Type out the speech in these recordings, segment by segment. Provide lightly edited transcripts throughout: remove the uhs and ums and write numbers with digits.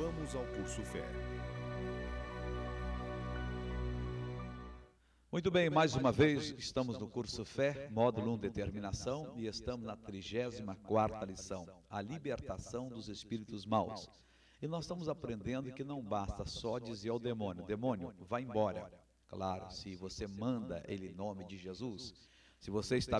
Vamos ao curso Fé. Muito bem, mais uma vez estamos no curso Fé, módulo 1, Determinação, e estamos na 34ª lição, a libertação dos espíritos maus. E nós estamos aprendendo que não basta só dizer ao demônio, demônio, vai embora. Claro, se você manda ele em nome de Jesus, se você está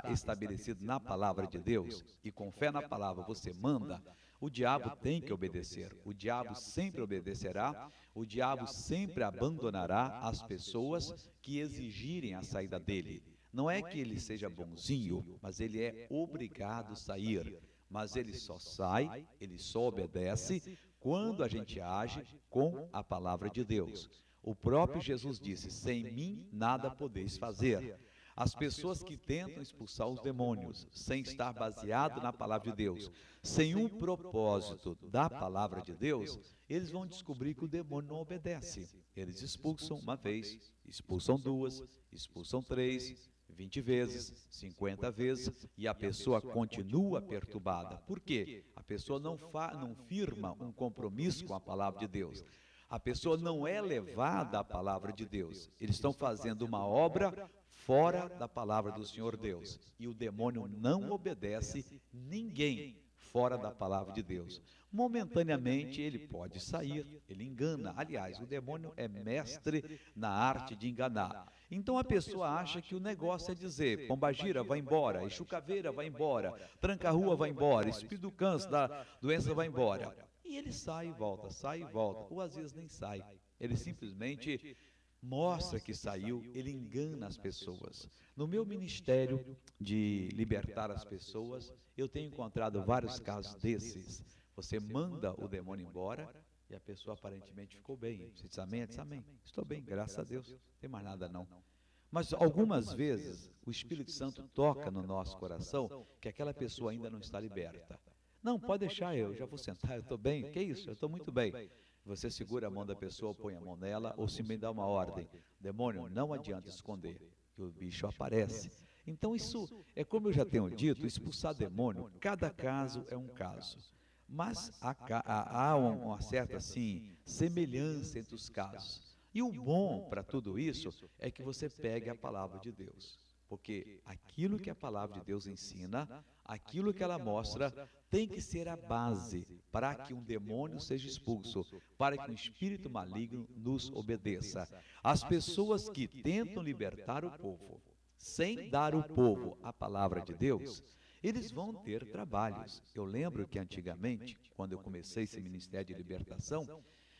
estabelecido na palavra de Deus, e com fé na palavra você manda, o diabo tem que obedecer, o diabo sempre obedecerá, o diabo sempre abandonará as pessoas que exigirem a saída dele. Não é que ele seja bonzinho, mas ele é obrigado a sair. Mas ele só sai, ele só obedece quando a gente age com a palavra de Deus. O próprio Jesus disse, sem mim nada podeis fazer. As pessoas que tentam expulsar os demônios sem estar baseado na palavra de Deus, sem um propósito da palavra de Deus, eles vão descobrir que o demônio não obedece. Eles expulsam uma vez, expulsam duas, expulsam 3, 20 vezes, 50 vezes, e a pessoa continua perturbada. Por quê? A pessoa não firma um compromisso com a palavra de Deus. A pessoa não é levada à palavra de Deus. Eles estão fazendo uma obra fora da palavra do Senhor Deus. E o demônio não obedece ninguém fora da palavra de Deus. Momentaneamente ele pode sair, ele engana. Aliás, o demônio é mestre na arte de enganar. Então a pessoa acha que o negócio é dizer, pombagira vai embora, Exu Caveira vai embora, tranca-rua vai embora, espírito do câncer, da doença vai embora. E ele sai e volta, ou às vezes nem sai. Ele simplesmente mostra que saiu, ele engana as pessoas. No meu ministério de libertar as pessoas, eu tenho encontrado vários casos desses. Você manda o demônio embora e a pessoa aparentemente ficou bem. Você diz amém? Diz amém. Estou bem, graças a Deus. Não tem mais nada não. Mas algumas vezes o Espírito Santo toca no nosso coração que aquela pessoa ainda não está liberta. Não, pode deixar, eu já vou sentar, eu estou bem. Que isso? Eu estou muito bem. Você segura a mão da pessoa, põe a mão nela, ou se me dá uma ordem. Demônio, não adianta esconder, que o bicho aparece. Então isso é como eu já tenho dito, expulsar demônio, cada caso é um caso. Mas há uma certa assim, semelhança entre os casos. E o bom para tudo isso é que você pegue a palavra de Deus. Porque aquilo que a palavra de Deus ensina, aquilo que ela mostra, tem que ser a base para que um demônio seja expulso, para que um espírito maligno nos obedeça. As pessoas que tentam libertar o povo, sem dar ao povo a palavra de Deus, eles vão ter trabalhos. Eu lembro que antigamente, quando eu comecei esse ministério de libertação,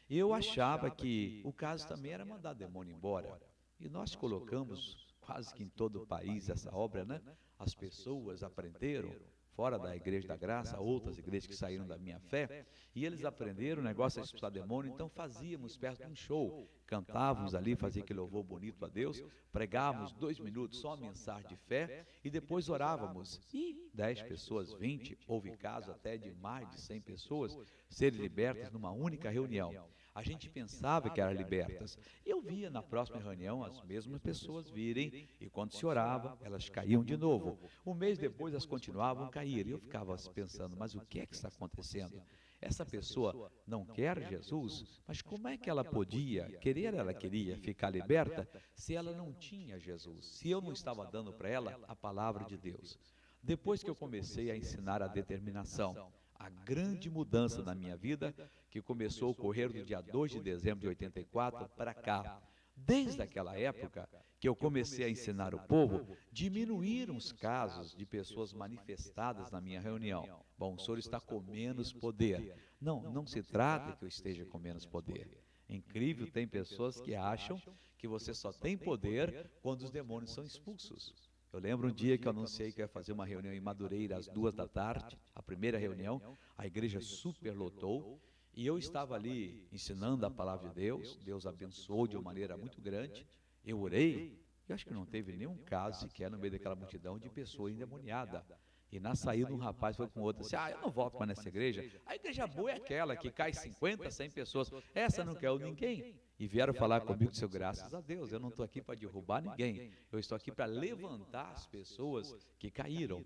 eu achava que o caso também era mandar demônio embora. E nós colocamos quase que em todo o país essa obra, né? As pessoas aprenderam, fora da Igreja da Graça, outras igrejas que saíram da minha fé, e eles aprenderam o negócio de expulsar demônio, então fazíamos perto de um show, cantávamos ali, fazia aquele louvor bonito a Deus, pregávamos 2 minutos, só uma mensagem de fé, e depois orávamos, e 10 pessoas, 20, houve casos até de mais de 100 pessoas serem libertas numa única reunião. A gente pensava que eram libertas. Eu via na próxima reunião as mesmas pessoas virem, e quando se orava, elas caíam de novo. Um mês depois, elas continuavam a cair. E eu ficava pensando, mas o que é que está acontecendo? Essa pessoa não quer Jesus, mas como é que ela podia, ela queria ficar liberta, se ela não tinha Jesus? Se eu não estava dando para ela a palavra de Deus? Depois que eu comecei a ensinar a determinação, a grande mudança na minha vida, que começou a ocorrer do dia 2 de dezembro de 84 para cá. Desde aquela época que eu comecei a ensinar o povo, diminuíram os casos de pessoas manifestadas na minha reunião. Bom, o senhor está com menos poder. Não, não se trata que eu esteja com menos poder. É incrível, tem pessoas que acham que você só tem poder quando os demônios são expulsos. Eu lembro um dia que eu anunciei que ia fazer uma reunião em Madureira às 2 da tarde, a primeira reunião, a igreja superlotou, e eu estava ali ensinando a palavra de Deus, Deus abençoou de uma maneira muito grande, eu orei, e acho que não teve nenhum caso sequer no meio daquela multidão de pessoa endemoniada. E na saída um rapaz foi com outro, disse, eu não volto mais nessa igreja, a igreja boa é aquela que cai 50, 100 pessoas, essa não quer ninguém. E vieram falar comigo, disse, graças a Deus, eu não estou aqui para derrubar ninguém, eu estou aqui para levantar as pessoas que caíram.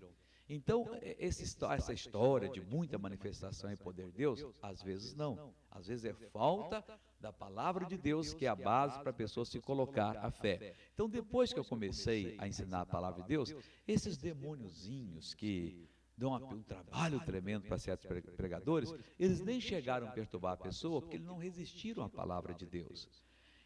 Então, essa história de muita manifestação e poder de Deus, às vezes não. Às vezes é falta da palavra de Deus, que é a base para a pessoa se colocar a fé. Então, depois que eu comecei a ensinar a palavra de Deus, esses demôniozinhos que dão um trabalho tremendo para certos pregadores, eles nem chegaram a perturbar a pessoa, porque eles não resistiram à palavra de Deus.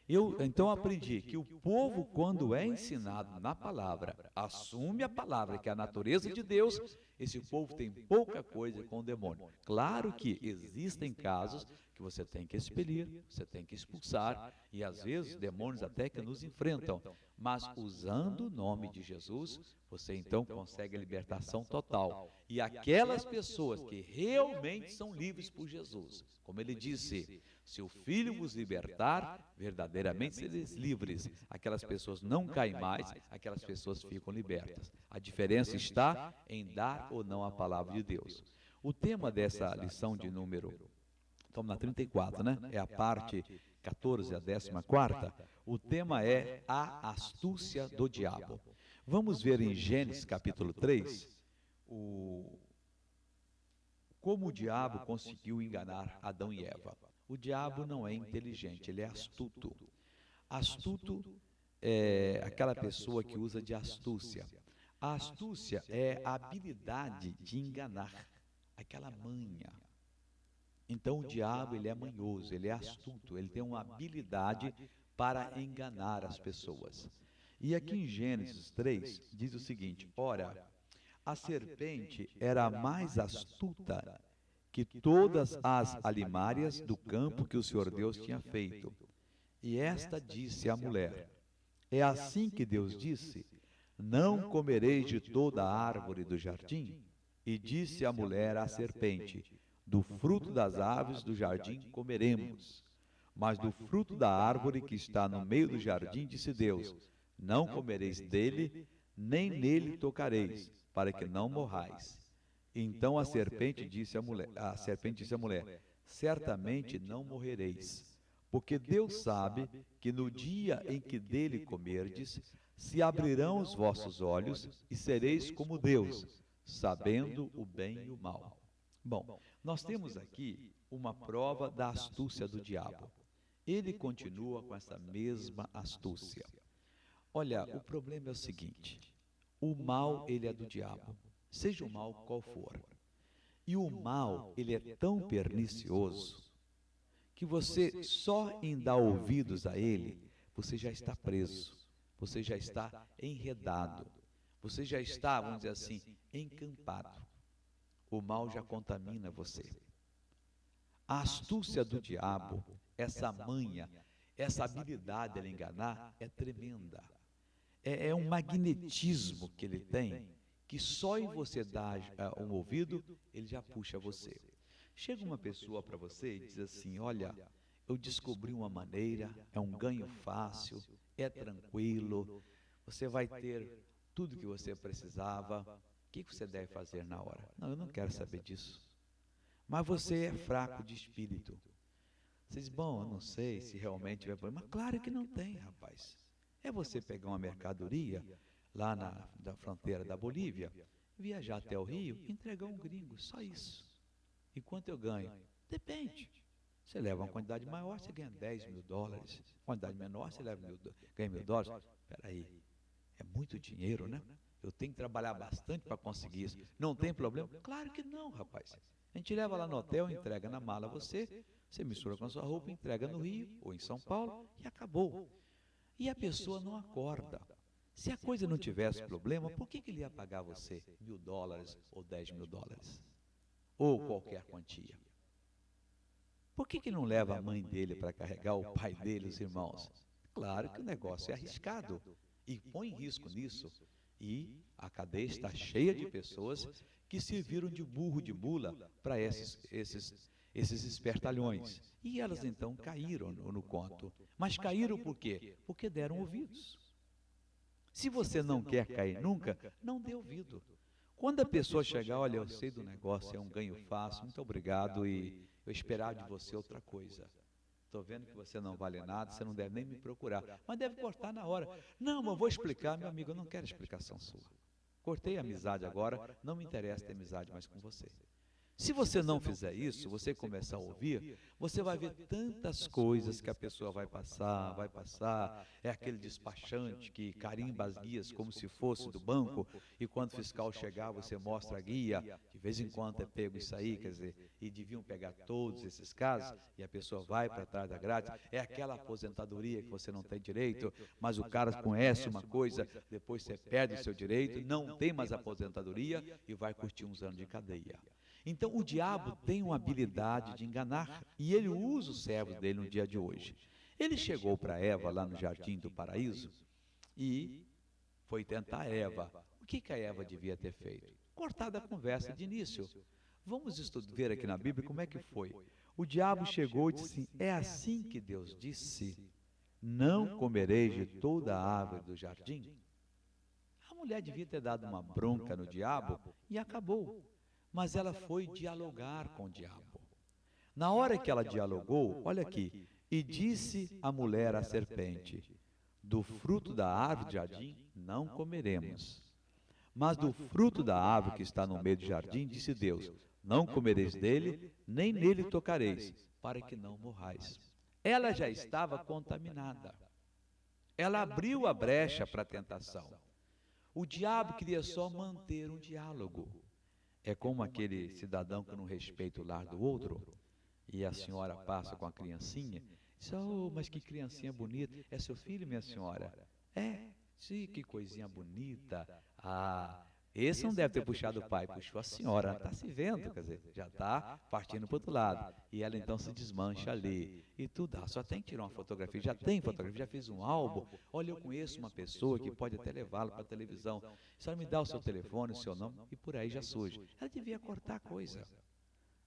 Eu então aprendi que o povo, quando é ensinado na palavra, assume a palavra, que é a natureza de Deus, esse povo tem pouca coisa com o demônio. Claro que existem casos que você tem que expelir, você tem que expulsar, e às vezes demônios até que nos enfrentam, mas usando o nome de Jesus, você então consegue a libertação total. E aquelas pessoas que realmente são livres por Jesus, como ele disse, se o Filho vos libertar, verdadeiramente sereis livres. Aquelas pessoas não caem mais, aquelas pessoas ficam libertas. A diferença está em dar ou não a palavra de Deus. O tema dessa lição de número, estamos na 34, né? É a parte 14, a 14ª. O tema é a astúcia do diabo. Vamos ver em Gênesis capítulo 3, como o diabo conseguiu enganar Adão e Eva. O diabo não é inteligente, ele é astuto. Astuto é aquela pessoa que usa de astúcia. A astúcia é a habilidade de enganar, aquela manha. Então o diabo, ele é manhoso, ele é astuto, ele tem uma habilidade para enganar as pessoas. E aqui em Gênesis 3 diz o seguinte: ora, a serpente era a mais astuta que todas as alimárias do campo que o Senhor Deus tinha feito. E esta disse à mulher: é assim que Deus disse: não comereis de toda a árvore do jardim? E disse a mulher à serpente: do fruto das aves do jardim comeremos. Mas do fruto da árvore que está no meio do jardim, disse Deus: não comereis dele, nem nele tocareis, para que não morrais. Então a serpente disse à mulher: certamente não morrereis, porque Deus sabe que no dia em que dele comerdes, se abrirão os vossos olhos e sereis como Deus, sabendo o bem e o mal. Bom, nós temos aqui uma prova da astúcia do diabo. Ele continua com essa mesma astúcia. Olha, o problema é o seguinte: o mal, ele é do diabo, seja o mal qual for. E o mal, ele é tão pernicioso que você, só em dar ouvidos a ele, você já está preso, você já está enredado, você já está, vamos dizer assim, encampado. O mal já contamina você. A astúcia do diabo, essa manha, essa habilidade de ele enganar é tremenda. É um magnetismo que ele tem, que só em você dar um ouvido, ele já puxa você. Chega uma pessoa para você e diz assim: olha, eu descobri uma maneira, é um ganho fácil, é tranquilo, você vai ter tudo que você precisava. O que você deve fazer na hora? Não, eu não quero saber disso. Mas você é fraco de espírito. Você diz: bom, eu não sei se realmente vai... Mas claro que não tem, rapaz. É você pegar uma mercadoria lá na fronteira da Bolívia, viajar até o Rio, entregar um gringo, só isso. E quanto eu ganho? Depende. Você leva uma quantidade maior, você ganha $10.000. Quantidade menor, você ganha $1.000. Espera aí, é muito dinheiro, né? Eu tenho que trabalhar bastante para conseguir isso. Não tem problema? Claro que não, rapaz. A gente leva lá no hotel, entrega na mala você mistura com a sua roupa, entrega no Rio ou em São Paulo e acabou. E a pessoa não acorda. Se a coisa não tivesse problema, por que ele ia pagar você $1.000 ou $10.000? Ou qualquer quantia? Por que não leva a mãe dele para carregar, o pai dele, os irmãos? Claro que o negócio é arriscado e põe em risco nisso. E a cadeia está cheia de pessoas que serviram de burro de mula para esses espertalhões. E elas então caíram no conto. Mas caíram por quê? Porque deram ouvidos. Se você não quer cair nunca, não dê ouvido. Quando a pessoa chegar: olha, eu sei do negócio, é um ganho fácil, muito obrigado, e eu esperava de você outra coisa. Estou vendo que você não vale nada, você não deve nem me procurar. Mas deve cortar na hora. Não, mas eu vou explicar, meu amigo, eu não quero explicação sua. Cortei a amizade agora, não me interessa ter amizade mais com você. Se você não fizer isso, você começar a ouvir, você vai ver tantas coisas que a pessoa vai passar, é aquele despachante que carimba as guias como se fosse do banco, e quando o fiscal chegar, você mostra a guia, de vez em quando é pego isso aí, quer dizer, e deviam pegar todos esses casos, e a pessoa vai para trás da grade, é aquela aposentadoria que você não tem direito, mas o cara conhece uma coisa, depois você perde o seu direito, não tem mais aposentadoria, e vai curtir uns anos de cadeia. Então, o diabo tem uma habilidade de enganar, e ele usa os servos dele no dia de hoje. Ele chegou para Eva lá no jardim do paraíso e foi tentar Eva. O que a Eva devia ter feito? Cortado a conversa de início. Vamos ver aqui na Bíblia como é que foi. O diabo chegou e disse: é assim que Deus disse, não comereis de toda a árvore do jardim? A mulher devia ter dado uma bronca no diabo e acabou. Mas ela foi dialogar com o diabo. Na hora que ela dialogou, olha aqui, e disse a mulher à serpente: do fruto da árvore do jardim não comeremos. Mas do fruto da árvore que está no meio do jardim, disse Deus: não comereis dele, nem nele tocareis, para que não morrais. Ela já estava contaminada. Ela abriu a brecha para a tentação. O diabo queria só manter um diálogo. É como aquele cidadão que não respeita o lar do outro, e a senhora passa com a criancinha, diz: oh, mas que criancinha bonita, é seu filho, minha senhora? É, sim, que coisinha bonita. Ah, esse não deve ter puxado o pai, puxou a senhora, está se vendo, quer dizer, já está partindo para o outro lado, e ela então se desmancha ali, e tudo, só tem que tirar uma fotografia, já tem fotografia, já fez um álbum, olha, eu conheço uma pessoa que pode até levá-lo para a televisão, só me dá o seu telefone, o seu nome, e por aí já surge. Ela devia cortar a coisa.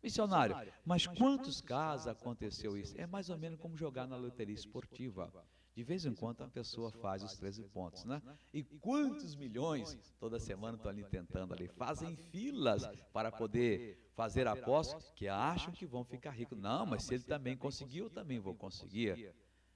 Missionário, mas quantos casos aconteceu isso? É mais ou menos como jogar na loteria esportiva. De vez em quando a pessoa faz os 13 pontos, né? E quantos milhões toda semana estão ali tentando ali, fazem filas para poder fazer apostas que acham que vão ficar ricos. Não, mas se ele também conseguiu, eu também vou conseguir.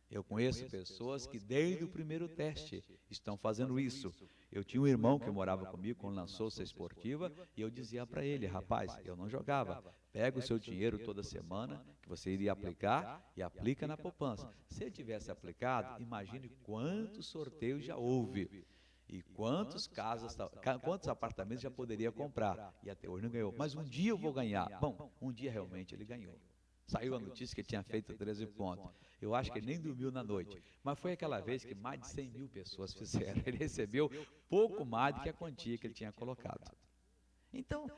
Eu conheço pessoas que desde o primeiro teste estão fazendo isso. Eu tinha um irmão que morava comigo quando lançou-se a esportiva, e eu dizia para ele: rapaz, eu não jogava, pega o seu dinheiro toda semana que você iria aplicar e aplica na poupança. Se ele tivesse aplicado, imagine quantos sorteios já houve e quantos apartamentos já poderia comprar, e até hoje não ganhou. Mas um dia eu vou ganhar. Bom, um dia realmente ele ganhou. Saiu a notícia que ele tinha feito 13 pontos. Eu acho que ele nem dormiu na noite. Mas foi aquela vez que mais de 100 mil pessoas fizeram. Ele recebeu pouco mais do que a quantia que ele tinha colocado. Então,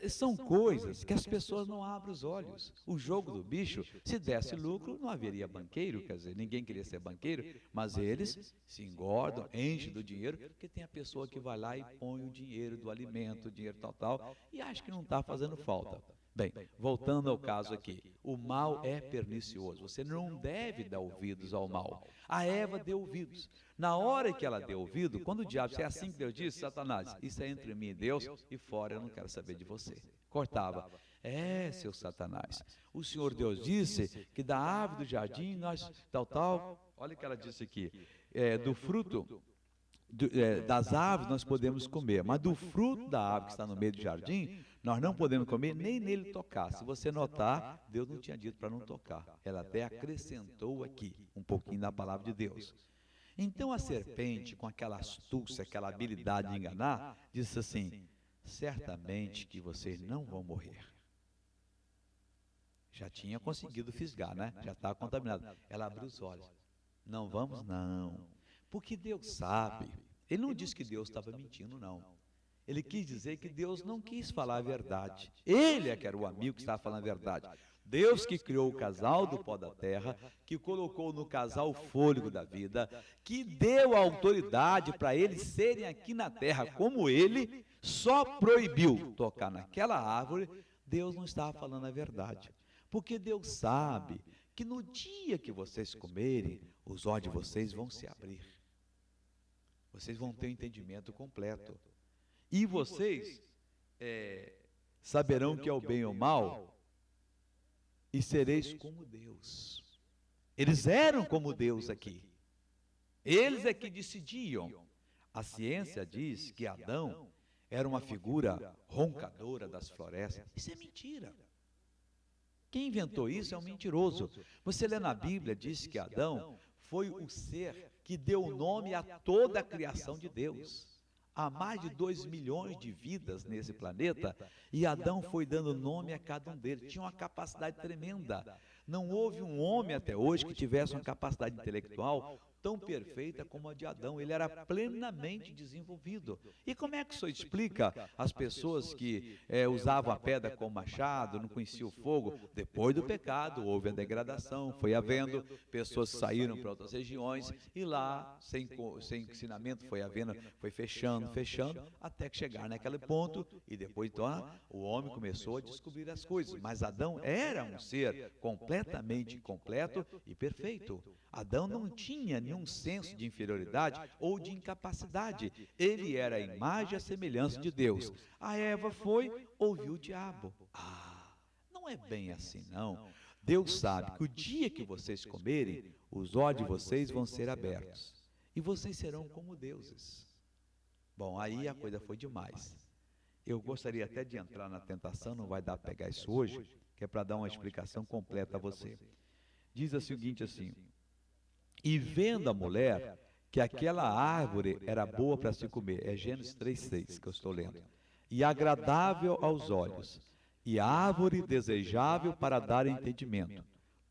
são coisas que as pessoas não abrem os olhos. O jogo do bicho, se desse lucro, não haveria banqueiro, quer dizer, ninguém queria ser banqueiro, mas eles se engordam, enchem do dinheiro, porque tem a pessoa que vai lá e põe o dinheiro do alimento, o dinheiro tal, e acha que não está fazendo falta. Bem, voltando ao caso aqui, o mal é pernicioso, você não deve dar ouvidos ao mal. A Eva deu ouvidos. Na hora que ela deu ouvido, quando o diabo, se é assim que Deus disse, Satanás, isso é entre mim e Deus, e fora eu não quero saber de você. Cortava. É, seu Satanás, o Senhor Deus disse que da árvore do jardim nós, olha o que ela disse aqui, do fruto das árvores nós podemos comer, mas do fruto da árvore que está no meio do jardim, nós não podemos comer nem nele tocar. Se você notar, Deus não tinha dito para não tocar. Ela até acrescentou aqui um pouquinho da palavra de Deus. Então a serpente, com aquela astúcia, aquela habilidade de enganar, disse assim: certamente que vocês não vão morrer. Já tinha conseguido fisgar, né? Já estava contaminado. Ela abriu os olhos. Não vamos, não. Porque Deus sabe. Ele não disse que Deus estava mentindo, não. Ele quis dizer que Deus não quis falar a verdade. Ele é que era o amigo que estava falando a verdade. Deus que criou o casal do pó da terra, que colocou no casal o fôlego da vida, que deu a autoridade para eles serem aqui na terra como ele, só proibiu tocar naquela árvore. Deus não estava falando a verdade. Porque Deus sabe que no dia que vocês comerem, os olhos de vocês vão se abrir. Vocês vão ter um entendimento completo. E vocês saberão que é o bem ou o mal, e sereis como Deus. Eles eram como Deus aqui. Eles é que decidiam. A ciência diz que Adão era uma figura roncadora das florestas. Isso é mentira. Quem inventou isso é um mentiroso. Você lê na Bíblia, diz que Adão foi o ser que deu nome a toda a criação de Deus. Há mais de 2 milhões de vidas nesse planeta, e Adão foi dando nome a cada um deles. Tinha uma capacidade tremenda. Não houve um homem até hoje que tivesse uma capacidade intelectual tão perfeita como a de Adão. Ele era plenamente desenvolvido. E como é que isso explica as pessoas que usavam a pedra como machado, não conheciam o fogo? Depois do pecado, houve a degradação, foi havendo, pessoas saíram para outras regiões, e lá, sem ensinamento, foi havendo, foi fechando, até que chegar naquele ponto, e depois então, o homem começou a descobrir as coisas. Mas Adão era um ser completamente completo e perfeito. Adão não tinha nenhum senso de inferioridade ou de incapacidade. Ele era a imagem e a semelhança de Deus. A Eva foi, ouviu o diabo. Não é bem assim, não. Deus sabe que o dia que vocês comerem, os olhos de vocês vão ser abertos. E vocês serão como deuses. Bom, aí a coisa foi demais. Eu gostaria até de entrar na tentação, não vai dar para pegar isso hoje, que é para dar uma explicação completa a você. Diz o seguinte assim: e vendo a mulher que aquela árvore era boa para se comer, é Gênesis 3,6 que eu estou lendo, e agradável aos olhos, e árvore desejável para dar entendimento,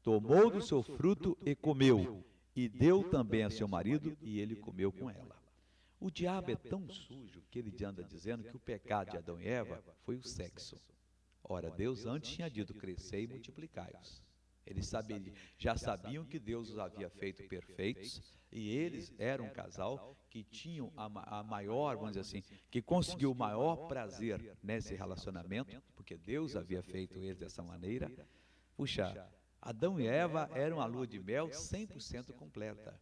tomou do seu fruto e comeu, e deu também a seu marido, e ele comeu com ela. O diabo é tão sujo que ele anda dizendo que o pecado de Adão e Eva foi o sexo. Ora, Deus antes tinha dito: crescei e multiplicai-vos. Eles já sabiam que Deus os havia feito perfeitos, e eles eram um casal que tinham a maior, vamos dizer assim, que conseguiu o maior prazer nesse relacionamento, porque Deus havia feito eles dessa maneira. Puxa, Adão e Eva eram uma lua de mel 100% completa.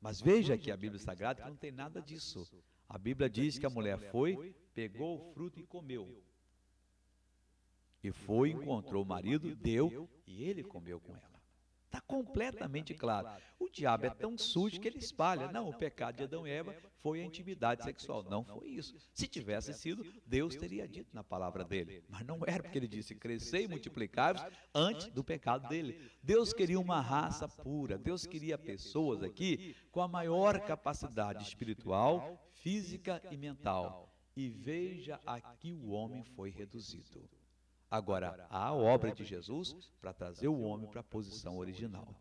Mas veja que a Bíblia Sagrada que não tem nada disso. A Bíblia diz que a mulher foi, pegou o fruto e comeu. E foi, encontrou o marido, deu, e ele comeu com ela. Está completamente claro. O diabo é tão sujo que ele espalha. Não, o pecado de Adão e Eva foi a intimidade sexual. Não foi isso. Se tivesse sido, Deus teria dito na palavra dele. Mas não era, porque ele disse: crescei e multiplicai-vos antes do pecado dele. Deus queria uma raça pura. Deus queria pessoas aqui com a maior capacidade espiritual, física e mental. E veja, aqui o homem foi reduzido. Agora, há a obra de Jesus para trazer o homem para a posição original.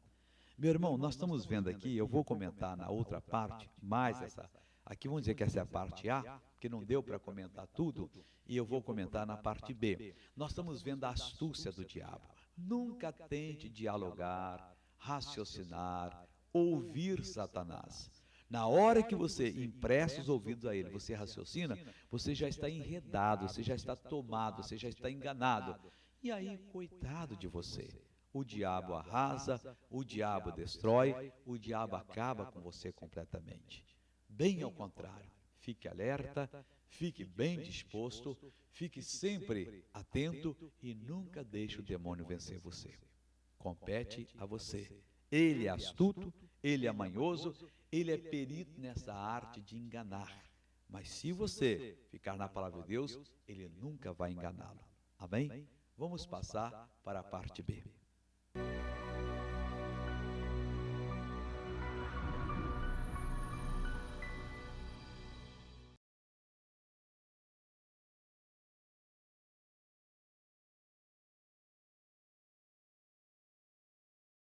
Meu irmão, nós estamos vendo aqui, eu vou comentar na outra parte, mais essa, aqui vamos dizer que essa é a parte A, que não deu para comentar tudo, e eu vou comentar na parte B. Nós estamos vendo a astúcia do diabo. Nunca tente dialogar, raciocinar, ouvir Satanás. Na hora que você empresta os ouvidos a ele, você raciocina, você já está enredado, você já está tomado, você já está enganado. E aí, coitado de você. O diabo arrasa, o diabo destrói, o diabo acaba com você completamente. Bem ao contrário, fique alerta, fique bem disposto, fique sempre atento e nunca deixe o demônio vencer você. Compete a você. Ele é astuto, ele é manhoso, ele é perito nessa arte de enganar. Mas se você ficar na palavra de Deus, ele nunca vai enganá-lo. Amém? Vamos passar para a parte B.